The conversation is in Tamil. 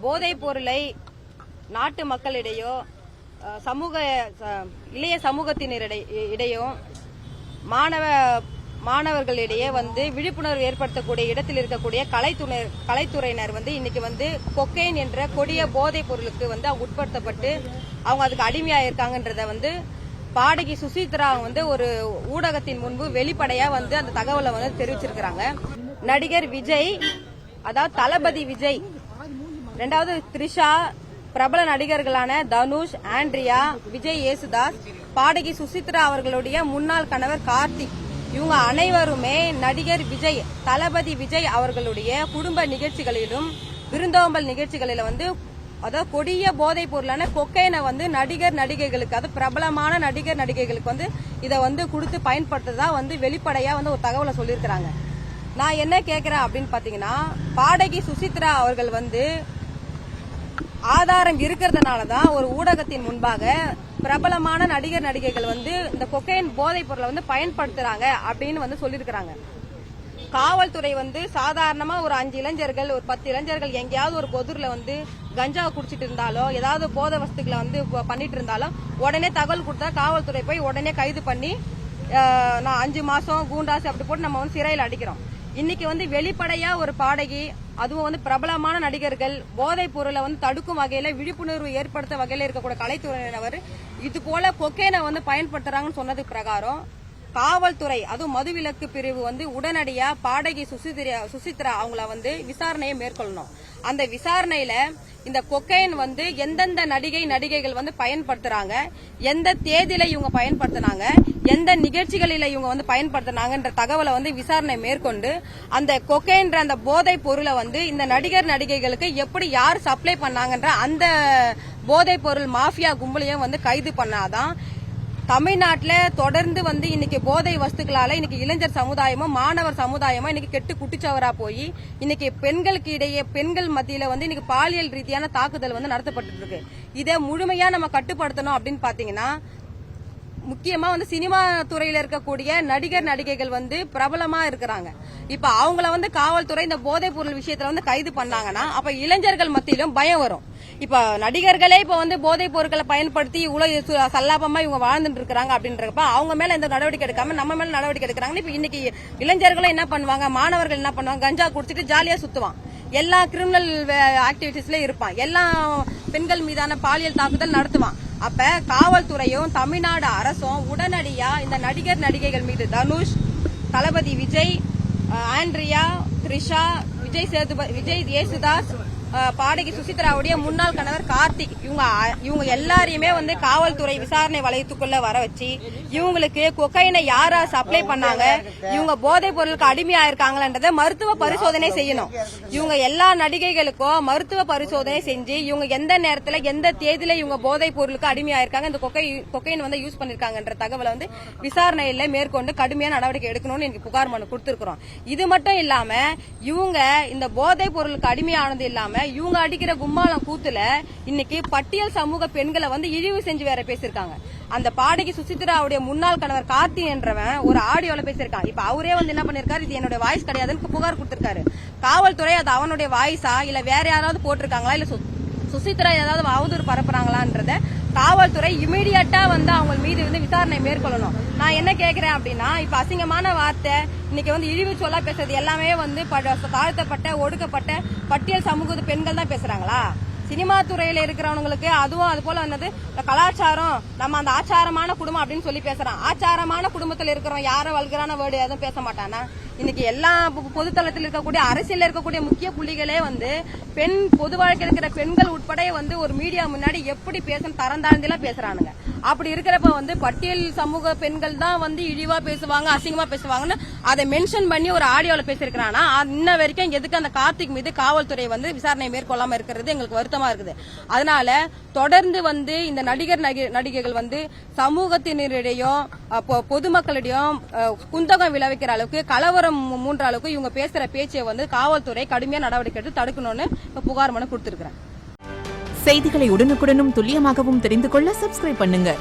போதைப் பொருளை நாட்டு மக்களிடையோ இளைய சமூகத்தினரிடையும் மாணவர்களிடையே விழிப்புணர்வு ஏற்படுத்தக்கூடிய இடத்தில் இருக்கக்கூடிய கலைத்துறையினர் இன்னைக்கு கொக்கைன் என்ற கொடிய போதைப் பொருளுக்கு அவங்க உட்படுத்தப்பட்டு அவங்க அதுக்கு அடிமையா இருக்காங்கன்றத பாடகி சுசித்ரா ஒரு ஊடகத்தின் முன்பு வெளிப்படையா அந்த தகவலை தெரிவிச்சிருக்காங்க. நடிகர் விஜய், அதாவது தளபதி விஜய், இரண்டாவது த்ரிஷா, பிரபல நடிகர்களான தனுஷ், ஆண்ட்ரியா, விஜய் யேசுதாஸ், பாடகி சுசித்ரா அவர்களுடைய முன்னாள் கணவர் கார்த்திக், இவங்க அனைவருமே நடிகர் விஜய், தளபதி விஜய் அவர்களுடைய குடும்ப நிகழ்ச்சிகளிலும் விருந்தோம்பல் நிகழ்ச்சிகளில அதாவது கொடிய போதைப் பொருளான கொக்கைனை நடிகர் நடிகைகளுக்கு, அது பிரபலமான நடிகர் நடிகைகளுக்கு இதை கொடுத்து பயன்படுத்துறதா வெளிப்படையா ஒரு தகவலை சொல்லியிருக்கிறாங்க. நான் என்ன கேக்குறேன் அப்படின்னு பாத்தீங்கன்னா, பாடகி சுசித்ரா அவர்கள் ஆதாரம் இருக்கிறதுனாலதான் ஒரு ஊடகத்தின் முன்பாக பிரபலமான நடிகர் நடிகைகள் இந்த கொக்கைன் போதைப் பொருளை பயன்படுத்துறாங்க அப்படின்னு சொல்லியிருக்கிறாங்க. காவல்துறை சாதாரணமா ஒரு 5 இளைஞர்கள், ஒரு 10 இளைஞர்கள் எங்கேயாவது ஒரு பொதுர்ல கஞ்சா குடிச்சிட்டு இருந்தாலோ ஏதாவது போதை வஸ்துக்களை பண்ணிட்டு இருந்தாலோ உடனே தகவல் கொடுத்தா காவல்துறை போய் உடனே கைது பண்ணி நான் 5 மாசம் கூண்டாசு அப்படி போட்டு நம்ம சிறையில் அடிக்கிறோம். இன்னைக்கு வெளிப்படையா ஒரு பாடகி, அதுவும் பிரபலமான நடிகர்கள் போதைப் பொருளை தடுக்கும் வகையில விழிப்புணர்வு ஏற்படுத்த வகையில இருக்கக்கூடிய கலைத்துறையினர் இது போல கொக்கைனை பயன்படுத்துறாங்கன்னு சொன்னது பிரகாரம் காவல்துறை, அதுவும் மதுவிலக்கு பிரிவு உடனடியா பாடகி சுசித்ரா அவங்கள விசாரணையை மேற்கொள்ளணும். அந்த விசாரணையில இந்த கொக்கைன் எந்தெந்த நடிகைகள் பயன்படுத்துறாங்க, எந்த தேதியில இவங்க பயன்படுத்தினாங்க, எந்த நிகழ்ச்சிகளில இவங்க பயன்படுத்தினாங்கன்ற தகவலை விசாரணை மேற்கொண்டு அந்த கொக்கைன்ற அந்த போதைப் பொருளை இந்த நடிகர் நடிகைகளுக்கு எப்படி யார் சப்ளை பண்ணாங்கன்ற அந்த போதைப் பொருள் மாஃபியா கும்பலையும் கைது பண்ணாதான் தமிழ்நாட்டில் தொடர்ந்து இன்னைக்கு போதை வஸ்துக்களால இன்னைக்கு இளைஞர் சமுதாயமும் மாணவர் சமுதாயமும் இன்னைக்கு கெட்டு குட்டிச்சவரா போய் இன்னைக்கு பெண்களுக்கு இடையே, பெண்கள் மத்தியில இன்னைக்கு பாலியல் ரீதியான தாக்குதல் நடத்தப்பட்டு இருக்கு. இதை முழுமையா நம்ம கட்டுப்படுத்தணும் அப்படின்னு பாத்தீங்கன்னா, முக்கியமா சினிமா துறையில இருக்கக்கூடிய நடிகர் நடிகைகள் பிரபலமா இருக்கிறாங்க. இப்ப அவங்கள காவல்துறை இந்த போதைப் பொருள் விஷயத்துல கைது பண்ணாங்கன்னா அப்ப இளைஞர்கள் மத்தியிலும் பயம் வரும். இப்ப நடிகர்களே இப்ப போதைப் பொருட்களை பயன்படுத்தி இவ்வளவு சல்லாபமா இவங்க வாழ்ந்துட்டு இருக்காங்க அப்படின்றப்ப அவங்க மேல எந்த நடவடிக்கை எடுக்காம நம்ம மேல நடவடிக்கை எடுக்கிறாங்க. இப்ப இன்னைக்கு இளைஞர்களும் என்ன பண்ணுவாங்க, மாணவர்கள் என்ன பண்ணுவாங்க, கஞ்சா குடிச்சிட்டு ஜாலியா சுத்துவான், எல்லா கிரிமினல் ஆக்டிவிட்டிஸ்லயும் இருப்பான், எல்லா பெண்கள் மீதான பாலியல் தாக்குதல் நடத்துவான். அப்ப காவல்துறையும் தமிழ்நாடு அரசும் உடனடியா இந்த நடிகர் நடிகைகள் மீது தனுஷ், தளபதி விஜய், ஆண்ட்ரியா, த்ரிஷா, விஜய் யேசுதாஸ், பாடகி சுசித்ராவுடைய முன்னாள் கணவர் கார்த்திக், இவங்க எல்லாரையுமே காவல்துறை விசாரணை வளையத்துக்குள்ள வர வச்சு இவங்களுக்கு கொக்கைனை யாரா சப்ளை பண்ணாங்க, இவங்க போதைப் பொருளுக்கு அடிமையா இருக்காங்களன்றத மருத்துவ பரிசோதனை செய்யணும். இவங்க எல்லா நடிகைகளுக்கும் மருத்துவ பரிசோதனை செஞ்சு இவங்க எந்த நேரத்துல எந்த தேதியில இவங்க போதைப் பொருளுக்கு அடிமையா இருக்காங்க, இந்த கொக்கைன் யூஸ் பண்ணிருக்காங்கன்ற தகவலை விசாரணையில மேற்கொண்டு கடுமையான நடவடிக்கை எடுக்கணும்னு எனக்கு புகார் மனு கொடுத்திருக்கிறோம். இது மட்டும் இல்லாம இவங்க இந்த போதைப் பொருளுக்கு அடிமையானது இல்லாம இவங்க அடிக்கிற கும்மாளம் கூத்துல இன்னைக்கு பட்டியல் சமூக பெண்களை இழிவு செஞ்சு வேற பேசிருக்காங்க. அந்த பாடகி சுசித்ராவுடைய முன்னாள் கணவர் கார்த்தி என்றவன் ஒரு ஆடியோல பேசிருக்கான். இப்ப அவரே என்ன பண்ணிருக்காரு, இது என்னோட வாய்ஸ் கிடையாதுன்னு புகார் கொடுத்திருக்காரு. காவல்துறை அது அவனுடைய வாய்ஸா இல்ல வேற யாராவது போட்டிருக்காங்களா, இல்ல சுசித்ரா ஏதாவது அவதூறு பரப்புறாங்களான்றத காவல்துறை இமீடியட்டா அவங்க மீது விசாரணை மேற்கொள்ளணும். நான் என்ன கேக்குறேன் அப்படின்னா, இப்ப அசிங்கமான வார்த்தை இன்னைக்கு இழிவு சொல்லா பேசுறது எல்லாமே தாழ்த்தப்பட்ட ஒடுக்கப்பட்ட பட்டியல் சமூக பெண்கள் தான் பேசுறாங்களா? சினிமா துறையில இருக்கிறவங்களுக்கு அதுவும் அது போல கலாச்சாரம், நம்ம அந்த ஆச்சாரமான குடும்பம் அப்படின்னு சொல்லி பேசுறான். ஆச்சாரமான குடும்பத்தில் இருக்கிறவன் யாரும் வல்கரான வேர்டு எதுவும் பேச மாட்டானா? இன்னைக்கு எல்லா பொதுத்தளத்தில் இருக்கக்கூடிய அரசியல் இருக்கக்கூடிய முக்கிய புள்ளிகளே பெண் பொது வாழ்க்கை இருக்கிற பெண்கள் உட்பட ஒரு மீடியா முன்னாடி எப்படி பேசணும் தரந்தாழ்ந்தெல்லாம் பேசுறானுங்க. அப்படி இருக்கிறப்ப பட்டியல் சமூக பெண்கள் தான் இழிவா பேசுவாங்க, அசிங்கமா பேசுவாங்கன்னு அதை மென்ஷன் பண்ணி ஒரு ஆடியோல பேசிருக்கானா? இன்ன வரைக்கும் எதுக்கு அந்த கார்த்திக் மீது காவல்துறை விசாரணை மேற்கொள்ளாம இருக்கிறது எங்களுக்கு வருத்தமா இருக்குது. அதனால தொடர்ந்து இந்த நடிகர் நடிகைகள் சமூகத்தினரிடையும் பொதுமக்களிடையும் குந்தகம் விளைவிக்கிற அளவுக்கு, கலவரம் மூன்ற அளவுக்கு இவங்க பேசுற பேச்சை காவல்துறை கடுமையா நடவடிக்கை எடுத்து தடுக்கணும்னு புகார் மனு கொடுத்திருக்கிறேன். செய்திகளை உடனுக்குடனும் துல்லியமாகவும் தெரிந்து கொள்ள சப்ஸ்கிரைப் பண்ணுங்க.